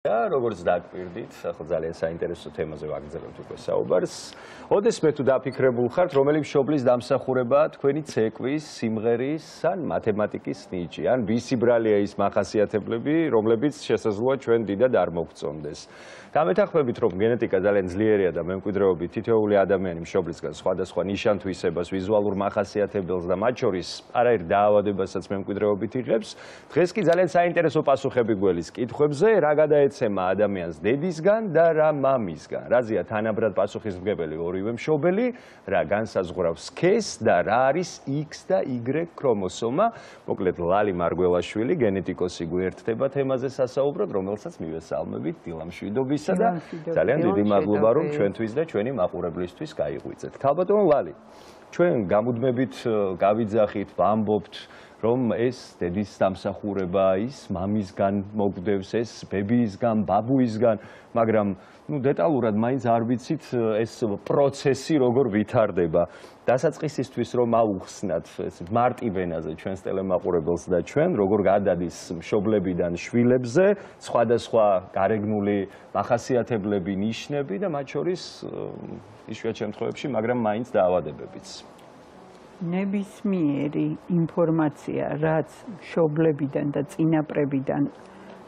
როგორც დაგვირდით, ახლა ძალიან საინტერესო თემაზე ვაგრძელებთ უკვე საუბარს. ოდესმე თუ დაფიქრებულ ხართ, რომელი მშობლის დამსახურებაა თქვენი ცეკვის, სიმღერის ან მათემატიკის ნიჭი, ან ვისი ბრალია ის მახასიათებლები, რომლებიც შესაძლოა ჩვენ დიდად არ მოგწონდეს. დამეთანხმებით, რომ გენეტიკა ძალიან ძლიერია და მემკვიდრეობით თითოეული ადამიანი მშობლისგან სხვადასხვა ნიშან-თვისებას, ვიზუალურ მახასიათებელს და მათ შორის არაერთ დაავადებასაც მემკვიდრეობით იღებს, დღეს კი ძალიან საინტერესო პასუხები გველის კითხვებზე, რა გადაეცემა ადამიანს დედისგან და რა მამისგან, რაზეა თანაბრად პასუხისმგებელი ორივე მშობელი, რა განსაზღვრავს სქესს და რა არის X და Y ქრომოსომა. მოკლედ ლალი მარგველაშვილი, გენეტიკოსი გვერდდება თემაზე სასაუბროდ, რომელსაც მივესალმებით დილამშვიდობის და ძალიან დიდი მადლობა რომ ჩვენთვის და ჩვენი მაყურებლისთვის გაიღვიძეთ. ქალბატონო ლალი, ჩვენ გამუდმებით გავიძახით, ვამბობთ, რომ ეს დედის დამსახურებაა, ის მამისგან მოგდევს, ეს ბებიისგან, ბაბუისგან, მაგრამ დეტალურად მაინც არ ვიცით ეს პროცესი როგორ ვითარდება. დასაწყისისთვის რომ ავუხსნათ მარტივ ენაზე ჩვენს ტელემაყურებელს და ჩვენ, როგორ გადადის მშობლებიდან შვილებზე სხვადასხვა გარეგნული მახასიათებლები, ნიშნები და მათ შორის იშვიათ შემთხვევებში, მაგრამ მაინც დაავადებებიც. ნებისმიერი ინფორმაცია, რაც მშობლებიდან და წინაპრებიდან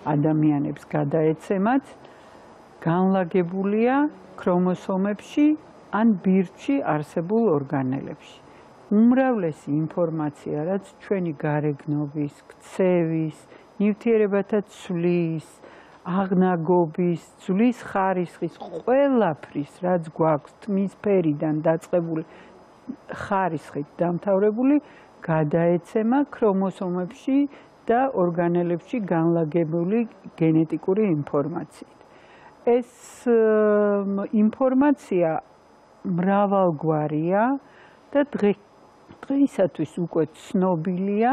ადამიანებს გადაეცემათ, განლაგებულია ქრომოსომებში ან ბირთვში არსებულ ორგანელებში. უმრავლესი ინფორმაცია, რაც ჩვენი გარეგნობის, ქცევის, ნივთიერებათა ცვლის, აღნაგობის, ძვლის ხარისხის, ყველაფრის, რაც გვაქვს თმის ფერიდან დაწყებული ხარისხით დამთავრებული, გადაეცემა ქრომოსომებში და ორგანელებში განლაგებული გენეტიკური ინფორმაციით. ეს ინფორმაცია მრავალგვარია და დღეისათვის უკვე ცნობილია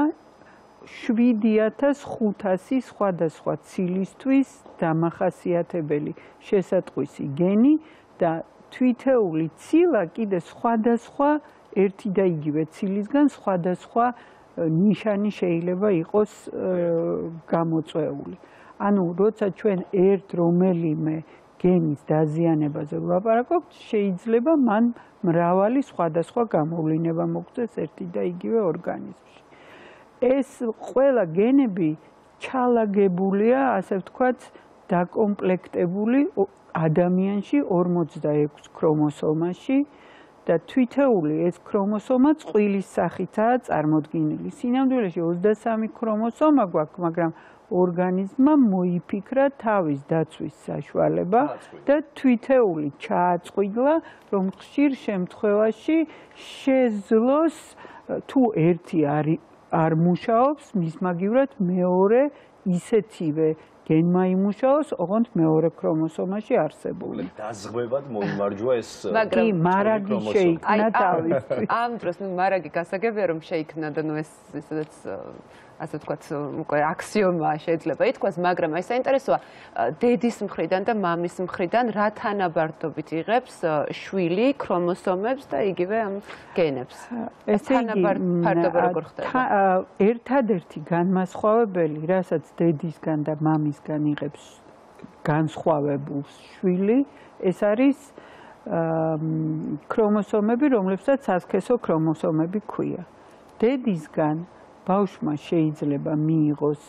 7500 სხვადასხვა ცილისთვის დამახასიათებელი შესატყვისი გენი და თვითეული ცილა კიდე სხვადასხვა ერთი და იგივე ცილისგან სხვადასხვა ნიშანი შეიძლება იყოს გამოწვეული. ანუ, როცა ჩვენ ერთ რომელიმე გენის დაზიანებაზე ვლაპარაკობთ, შეიძლება მან მრავალი სხვადასხვა გამოვლინება მოგწეს ერთი და იგივე ორგანიზმში. ეს ყველა გენები ჩალაგებულია, ასე ვთქვათ, დაკომპლექტებული ადამიანში 46 ქრომოსომაში და თვითეული ეს ქრომოსომა წყვილის სახითაა წარმოდგენილი. სინამდვილეში 23 ქრომოსომა გვაქვს, მაგრამ ორგანიზმმა მოიფიქრა თავის დაცვის საშუალება და თვითეული ჩააწყვიდლა, რომ ხშირ შემთხვევაში შეძლოს თუ ერთი არ მუშაობს, მის მაგივრად მეორე ისეთივე გენმა იმუშაოს, ოღონდ მეორე ქრომოსომაში არსებული. დაზღვევად მოიმარჯვა ეს კი, მარაგი შეიქმნა თავისთვის. ამ დროს მარაგი გასაგებია რომ შეიქმნა და ეს ისედაც ასე ვთქვათ, უკვე აქსიომაა შეიძლება ითქვას, მაგრამ აი საინტერესოა დედის მხრიდან და მამის მხრიდან რა თანაბარდობით იღებს შვილი ქრომოსომებს და იგივე ამ გენებს. ესე იგი, ერთადერთი განმასხვავებელი, რასაც დედისგან და მამისგან იღებს განსხვავებულ შვილი, ეს არის ქრომოსომები, რომლებსაც სასქესო ქრომოსომები ქვია. დედისგან ბავშვმა შეიძლება მიიღოს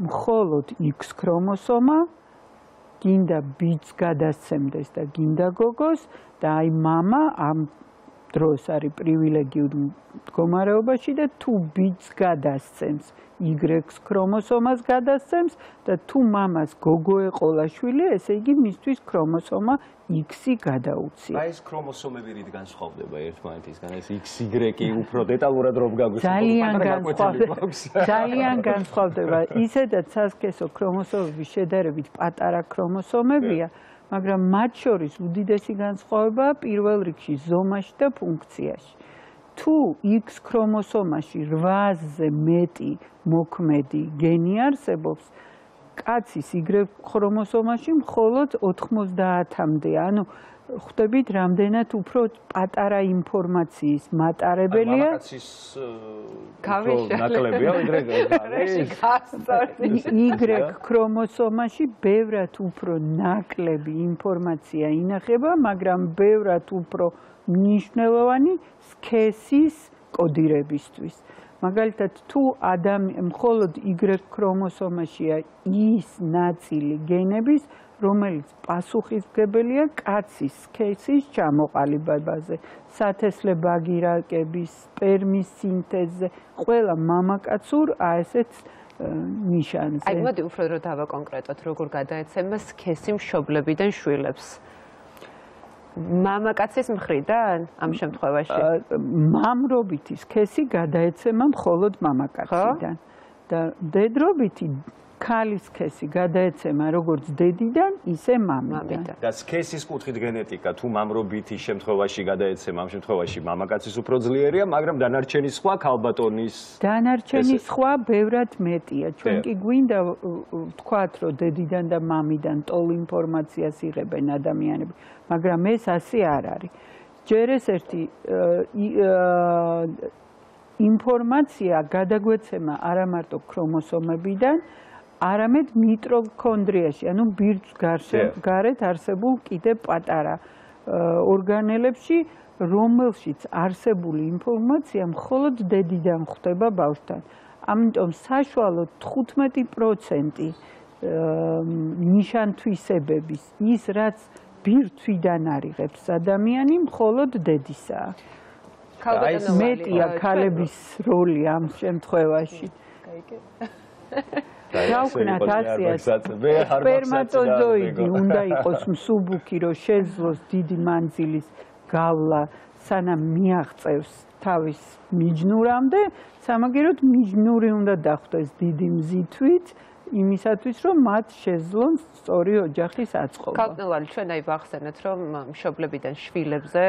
მხოლოდ X ქრომოსომა, გინდა ბიძს გადასცემდეს და გინდა გოგოს და აი მამა ამ დროს არის პრივილეგიურ მდგომარეობაში და თუ ბიძს გადასცემს Y ქრომოსომას გადასცემს და თუ მამას გოგო ეყოლა შვილი, ესე იგი მისთვის ქრომოსომა X-ი გადაუცია. აი ეს ქრომოსომები რით განსხვავდება ერთმანეთისგან? ეს XY უფრო დეტალურად რომ გაგვიშვით. ძალიან განსხვავდება. ისედაც სასქესო ქრომოსომების შედარებით პატარა ქრომოსომებია, მაგრამ მათ შორის უდიდესი განსხვავებაა პირველ რიგში ზომაში და ფუნქციაში. თუ X ქრომოსომაში 8-ზე მეტი მოქმედი გენი არსებობს, კაცის Y ქრომოსომაში მხოლოდ 90-მდე. ანუ ხვდებით, რამდენად უფრო პატარა ინფორმაციის მატარებელია. ნაკლებია, Y ქრომოსომაში ბევრად უფრო ნაკლები ინფორმაცია ინახება, მაგრამ ბევრად უფრო მნიშვნელოვანი სქესის კოდირებისთვის. მაგალითად, თუ მხოლოდ Y ქრომოსომაშია ის ნაწილი გენების, რომელიც პასუხისმგებელია კაცის სქესის ჩამოყალიბებაზე, სათესლე ბაგირაკების, სპერმის სინთეზზე, ყველა მამაკაცურ ასეთ ნიშანზე. აი, მოდი უფრო რომ დავაკონკრეტოთ, როგორ გადაეცემა სქესი მშობლებიდან შვილებს. მამაკაცის მხრიდან ამ შემთხვევაში? მამრობითი სქესი გადაეცემა მხოლოდ მამაკაციდან და მდედრობითი ქალის სქესი გადაეცემა როგორც დედიდან, ისე მამიდან. და სქესის კუთხით გენეტიკა თუ მამრობითი შემთხვევაში გადაეცემა, ამ შემთხვევაში მამაკაცის უფრო ძლიერია, მაგრამ დანარჩენი სხვა ქალბატონის დანარჩენი სხვა ბევრად მეტია. ჩვენ კი გვინდა ვთქვათ, რომ დედიდან და მამიდან ტოლ ინფორმაციას იღებენ ადამიანები, მაგრამ ეს ასე არ არის. ჯერ ეს ერთი ინფორმაცია გადაგვეცემა არა მარტო ქრომოსომებიდან, არამედ მიტოქონდრიაში, ანუ ბირთვს გარეთ არსებულ კიდევ პატარა ორგანელებში, რომელშიც არსებული ინფორმაცია მხოლოდ დედიდან ხვდება ბავშვთან. ამიტომ საშუალოდ 15% ნიშანთვისებების ის, რაც ბირთვიდან არიღებს ადამიანი, მხოლოდ დედისაა. მეტია ქალების როლი ამ შემთხვევაში. გავკნათ ასიას სპერმატოზოიდი უნდა იყოს მსუბუქი, რომ შეძლოს დიდი მანძილის გავლა, სანამ მიაღწევს თავის მიჯნურამდე, სამაგიეროდ მიჯნური უნდა დახვდეს დიდი მზითვით, იმისათვის, რომ მათ შეძლონ სწორი ოჯახის აწყობა. ქალწნევალი, ჩვენ აი ვახსენეთ, რომ მშობლებიდან შვილებზე,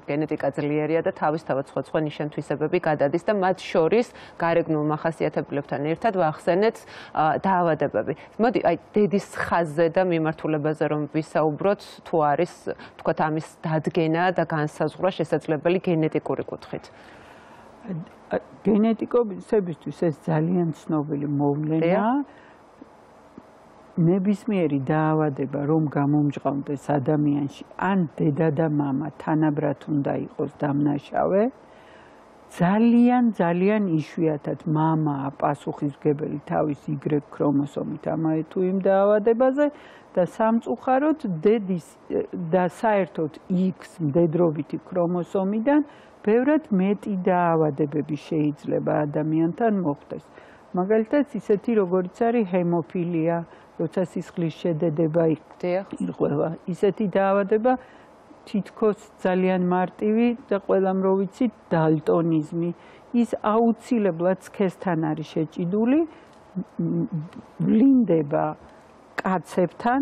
გენეტიკა ძლიერია და თავისთავად სხვა ნიშანთვისებები გადადის და მათ შორის გარეგნულ მახასიათებლებთან ერთად ვახსენეთ დაავადებები. მოდი, აი დედის ხაზზე და მიმართულებაზე რომ ვისაუბროთ, თუ არის, თქვათ, ამის დადგენა და განსაზღვრა შესაძლებელი გენეტიკური კუთხით. გენეტიკოსებისთვის ეს ძალიან ცნობილი მოვლენაა. ნებისმიერი დაავადება რომ გამომჟღავნდეს ადამიანში, ან დედა და მამა თანაბრად უნდა იყოს დამნაშავე, ძალიან იშვიათად მამაა პასუხისმგებელი თავის Y ქრომოსომით ამავე თუ იმ დაავადებაზე და სამწუხაროდ დედის და საერთოდ X მდედრობითი ქრომოსომიდან ბევრად მეტი დაავადებები შეიძლება ადამიანთან მოხდეს. მაგალითად, ისეთი როგორიც არის ჰემოფილია, როცა სისხლის შედედება ირღვევა. ისეთი დაავადება თითქოს ძალიან მარტივი და ყველამ რო ვიცით, დალტონიზმი. ის აუცილებლად სქესთან არის შეჭიდული, ვლინდება კაცებთან,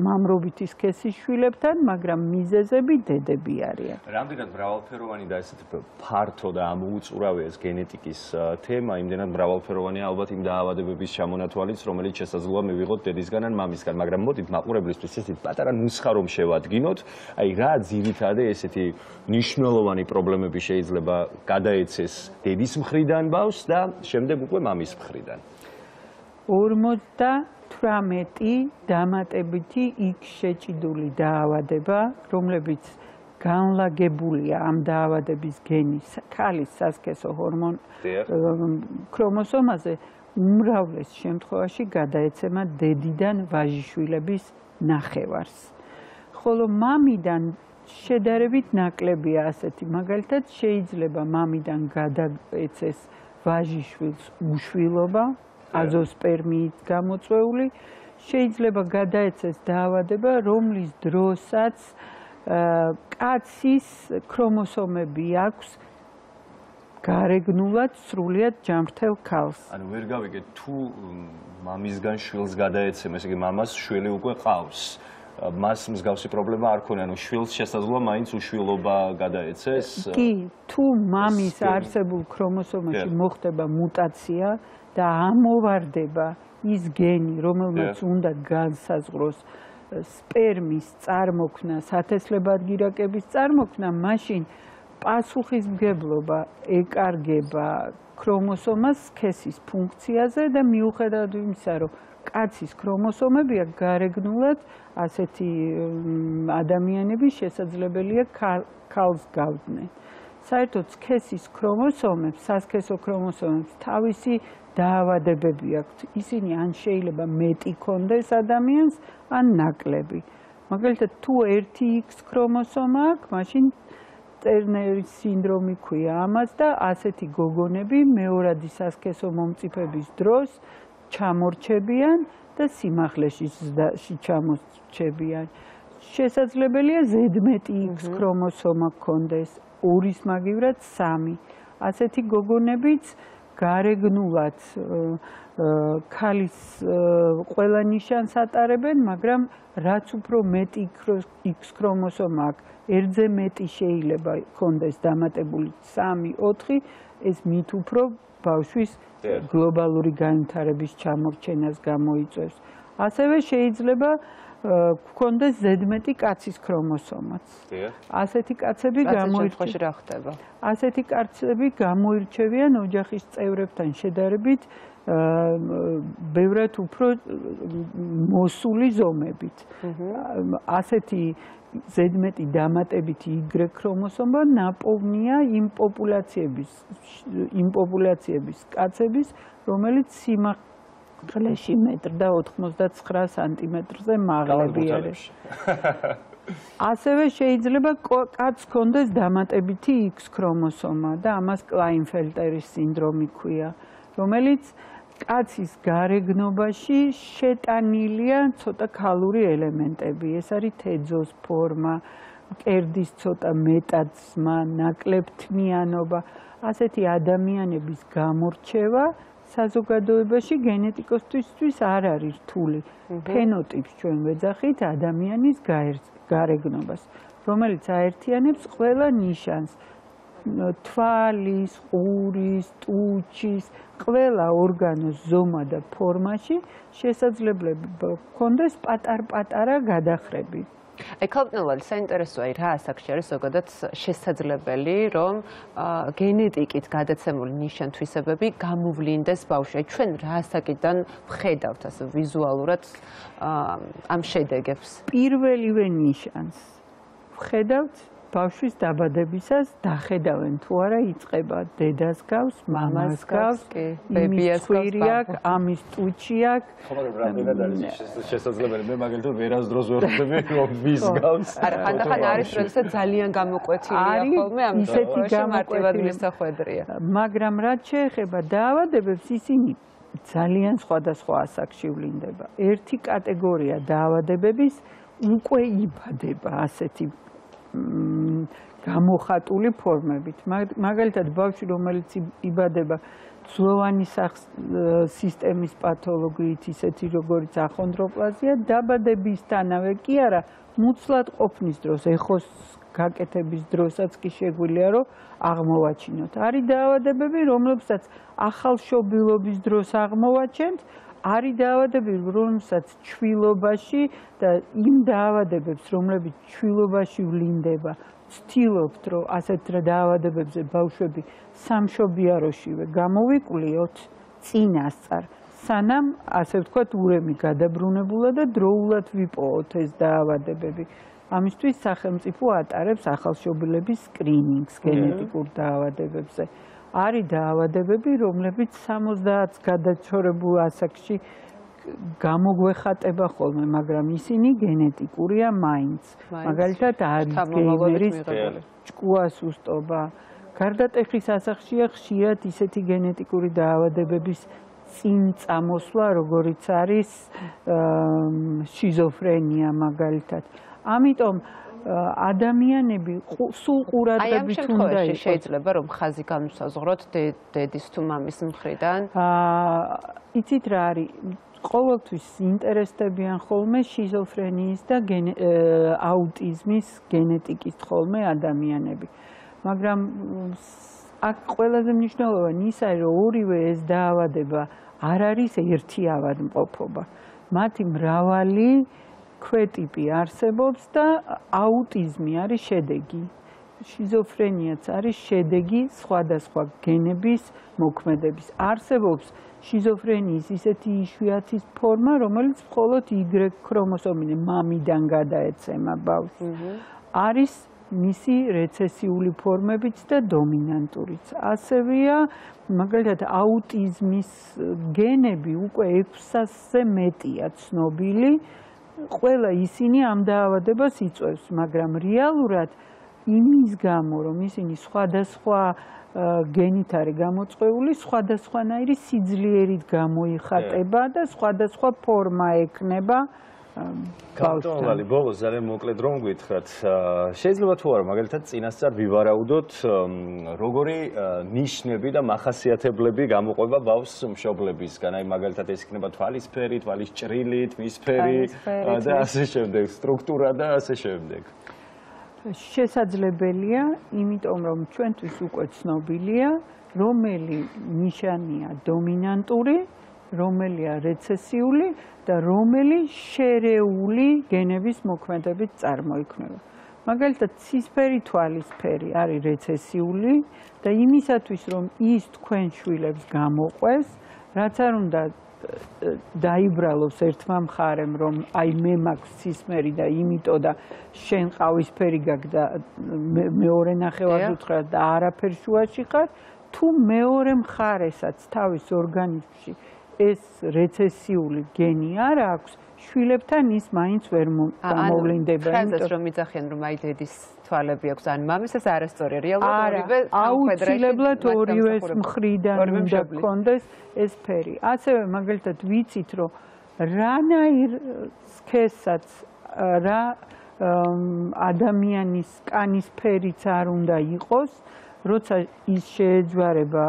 მამრობითი სქესის შვილებთან, მაგრამ მიზეზები დედები არიან. რამდენად მრავალფეროვანი და ესეთი ფართო და ამოუწურავია ეს გენეტიკის თემა, იმდენად მრავალფეროვანია ალბათ იმ დაავადებების ჩამონათვალიც, რომელიც შესაძლოა მივიღოთ დედისგან ან მამისგან, მაგრამ მოდით მაყურებლისთვის ესეთი პატარა ნუსხა რომ შევადგინოთ, აი რა ძირითადად ესეთი მნიშვნელოვანი პრობლემები შეიძლება გადაეცეს დედის მხრიდან ბავშვს და შემდეგ უკვე მამის მხრიდან. 18 დამატებითი X შეჭიდული დაავადება, რომლებიც განლაგებულია ამ დაავადების გენის ქალის სასქესო ქრომოსომაზე, უმრავლეს შემთხვევაში გადაეცემა დედიდან ვაჟიშვილების ნახევარს. ხოლო მამიდან შედარებით ნაკლებია ასეთი, მაგალითად შეიძლება მამიდან გადაეცეს ვაჟიშვილს უშვილობა, აზოსპერმიით გამოწვეული, შეიძლება გადაეცეს დაავადება, რომლის დროსაც კაცის ქრომოსომები აქვს გარეგნულად სრულიად ჯანმრთელ ქალს. ანუ ვერ გავიგეთ, თუ მამისგან შვილს გადაეცემა, ესე იგი მამას შვილი უკვე ყავს. მას მსგავსი პრობლემა არ ქონია, ანუ შვილს შესაძლოა მაინც უშვილობა გადაეცეს? კი, თუ მამის არსებულ ქრომოსომაში მოხდება მუტაცია და ამოვარდება ის გენი, რომელმაც უნდა განსაზღვროს სპერმის წარმოქმნა, სათესლებადგირაკების წარმოქმნა, მაშინ პასუხისმგებლობა ეკარგება ქრომოსომას სქესის ფუნქციაზე და მიუხედავად იმისა, რომ კაცის ქრომოსომებია გარეგნულად ასეთი ადამიანები შესაძლებელია ქალს გავდნენ. საერთოდ სქესის ქრომოსომებს, სასქესო ქრომოსომებს თავისი დაავადებები აქვთ. ისინი ან შეიძლება მეტი ქონდეს ადამიანს, ან ნაკლები. მაგალითად, თუ 1X ქრომოსომა აქვს, მაშინ ტერნერის სინდრომი ქვია ამას და ასეთი გოგონები მეორადი სასქესო მომწიფების დროს ჩამორჩებიან და სიმაღლეში ჩამორჩებიან. შესაძლებელია Z-X ქრომოსომა გქონდეს, ორის მაგივრად 3. ასეთი გოგონებიც გარეგნულად ქალის ყველა ნიშანს ატარებენ, მაგრამ რაც უფრო მეტი X ქრომოსომა აქვს, ერთზე მეტი შეიძლება გქონდეს დამატებული 3-4, ეს მით უფრო ბავშვის გლობალური განვითარების ჩამორჩენას გამოიწვევს. ასევე შეიძლება გქონდეს Z-მეტი კაცის ქრომოსომაც. ასეთი კაცები რა ხდება? ასეთი კაცები გამოირჩევიან ოჯახის წევრებთან შედარებით ბევრად უფრო მოსული ზომებით. ასეთი Z-მეტი დამატებითი Y ქრომოსომა ნაპოვნია იმ პოპულაციების კაცების, რომელიც სიმაღლეში 1.89 სანტიმეტრზე მაღლები არის. ასევე შეიძლება კაცს ჰქონდეს დამატებითი X ქრომოსომა და ამას კლაინფელტერის სინდრომი ქვია, რომელიც კაცის გარეგნობაში შეტანილია ცოტა ქალური ელემენტები. ეს არის თეძოს ფორმა, მკერდის ცოტა მეტად-ძმა, ნაკლებთმიანობა. ასეთი ადამიანების გამორჩევა საზოგადოებაში გენეტიკოსთვის არ არის რთული. ფენოტიპს ჩვენ ვეძახით ადამიანის გარეგნობას, რომელიც აერთიანებს ყველა ნიშანს. თვალის, ყურის, ტუჩის, ყველა ორგანოს ზომა და ფორმაში შესაძლებლობა გქონდეს პატარ-პატარა გადახრები. აი ქალბატონო, საინტერესოა რა ასაკში არის ზოგადად შესაძლებელი, რომ გენეტიკით გადაცემული ნიშან-თვისებები გამოვლინდეს ბავშვში. ჩვენ რა ასაკიდან ვხედავთ ასე ვიზუალურად ამ შედეგებს? პირველივე ნიშანს ვხედავთ ბავშვის დაბადებისას, დახედავენ თუ არა იწყება დედას გავს, მამას გავს, ბებიას გავს, ამის ტუჩი აქვს. ხომ რამდენად არის შესაძლებელი? მე მაგალითად ვერასდროს ვერ ხვდები, რომ ვის გავს. არა, ხანდახან არის, როდესაც ძალიან გამოკვეთილია ხოლმე, ამიტომ მარტივად მისახვედრია. მაგრამ რაც შეეხება დაავადებებს, ისინი ძალიან სხვადასხვა ასაკში ვლინდება. ერთი კატეგორია დაავადებების უკვე იბადება ასეთი გამოხატული ფორმებით. მაგალითად, ბავშვი, რომელიც იბადება ძვლოვანი სისტემის პათოლოგიით, ისეთი როგორც ახონდროპლაზია, დაბადებისთანავე კი არა, მუცლად ყოფნის დროს, ეხოს გაკეთების დროსაც კი შეგვიძლია, რომ აღმოვაჩინოთ. არის დაავადებები, რომლებსაც ახალშობილობის დროს აღმოვაჩენთ, არის დაავადებები, რომელსაც ჩვილობაში და იმ დაავადებებს, რომლებიც ჩვილობაში ვლინდება, ვცდილობთ, რომ ასეთ დაავადებებზე ბავშვები სამშობიაროშივე გამოვიკვლიოთ წინასწარ, სანამ ასე ვთქვათ, ურემი გადაბრუნებულა და დროულად ვიპოვოთ ეს დაავადებები. ამისთვის სახელმწიფო ატარებს ახალშობილების სკრინინგს გენეტიკურ დაავადებებზე. არის დაავადებები, რომლებიც 70 გადაჩორებულ ასაკში გამოგვეხატება ხოლმე, მაგრამ ისინი გენეტიკურია მაინც. მაგალითად, არის გეიმერის ჭკუას უსტობა. გარდატეხის ასაკშია ხშირად ისეთი გენეტიკური დაავადებების წინ წამოსვლა, როგორიც არის შიზოფრენია მაგალითად. ამიტომ ადამიანები სულ ყურადღებით უნდა იყოს. შეიძლება რომ ხაზი განუსაზღვროთ დედის თუ მამის მხრიდან? იცით რა არის? ყოველთვის ინტერესდებიან ხოლმე შიზოფრენიის და აუტიზმის გენეტიკის ხოლმე ადამიანები. მაგრამ აქ ყველაზე მნიშვნელოვანი ისაა, რომ ორივე ეს დაავადება არ არის ერთი ავადმყოფობა. მათი მრავალი ქვეტიპი არსებობს და აუტიზმი არის შედეგი. შიზოფრენიაც არის შედეგი სხვადასხვა გენების მოქმედების. არსებობს შიზოფრენიის ისეთი იშვიათი ფორმა, რომელიც მხოლოდ Y ქრომოსომი მამიდან გადაეცემა ბავშვს. არის მისი რეცესიული ფორმებიც და დომინანტურიც. ასევეა, მაგალითად, აუტიზმის გენები უკვე 600-ზე მეტია ცნობილი. ყველა ისინი ამ დაავადებას იწვევს, მაგრამ რეალურად იმის გამო, რომ ისინი სხვადასხვა გენით არის გამოწვეული, სხვადასხვანაირი სიძლიერით გამოიხატება და სხვადასხვა ფორმა ექნება ბავშვთან. ბოლოს ძალიან მოკლედ რომ გითხრათ, შეიძლება თუ არა, მაგალითად, წინასწარ ვივარაუდოთ, როგორი ნიშნები და მახასიათებლები გამოყვება ბავშვს მშობლებისგან. აი, მაგალითად, ეს იქნება თვალის ფერი, თვალის ჭრილით, მის ფერი და ასე შემდეგ, სტრუქტურა და ასე შემდეგ. შესაძლებელია, იმიტომ რომ ჩვენთვის უკვე ცნობილია, რომელი ნიშანია დომინანტური, რომელია რეცესიული და რომელი შერეული გენების მოქმედებით წარმოიქმნება. მაგალითად, ცისფერი თვალისფერი არის რეცესიული და იმისათვის, რომ ის თქვენ შვილებს გამოყვეს, რაც არ უნდა დაიბრალოს ერთმა მხარემ, რომ აი მე მაქვს ცისფერი და იმიტომ და შენ ყავისფერი გაქვს და მეორე ნახევარს უთხრა და არაფერ შუაში ხარ, თუ მეორე მხარესაც თავის ორგანიზმში ეს რეცესიული გენი არ აქვს, შვილებთან ის მაინც ვერ გამოვლინდება. ფრაზას რომ იძახიან, რომ აი დედის თვალები აქვს, ან მამის, ეს არასწორია. რეალურად ორივე აუცილებლად ორივეს მხრიდან უნდა გქონდეს ეს ფერი. ასევე მაგალითად ვიცით, რომ რანაირ სქესაც რა ადამიანის კანის ფერიც არ უნდა იყოს, როცა ის შეეჯვარება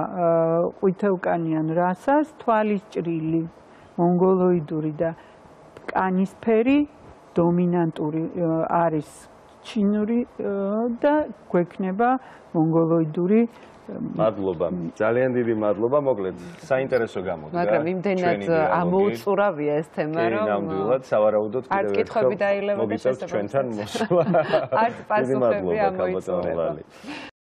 ყვითელკანიან რასას, თვალის ჭრილი, მონგოლოიდური და კანის ფერი დომინანტური არის ჩინური და გვექნება მონგოლოიდური. მადლობა. ძალიან დიდი მადლობა, მოკლედ საინტერესო გამოდგა. მაგრამ იმდენად ამოუწურავია ეს თემა, რომ ნამდვილად სავარაუდოდ არც კითხვები დაილევა და მოგიწევთ ჩვენთან მოსვლა. არც პასუხები ამოიწურება.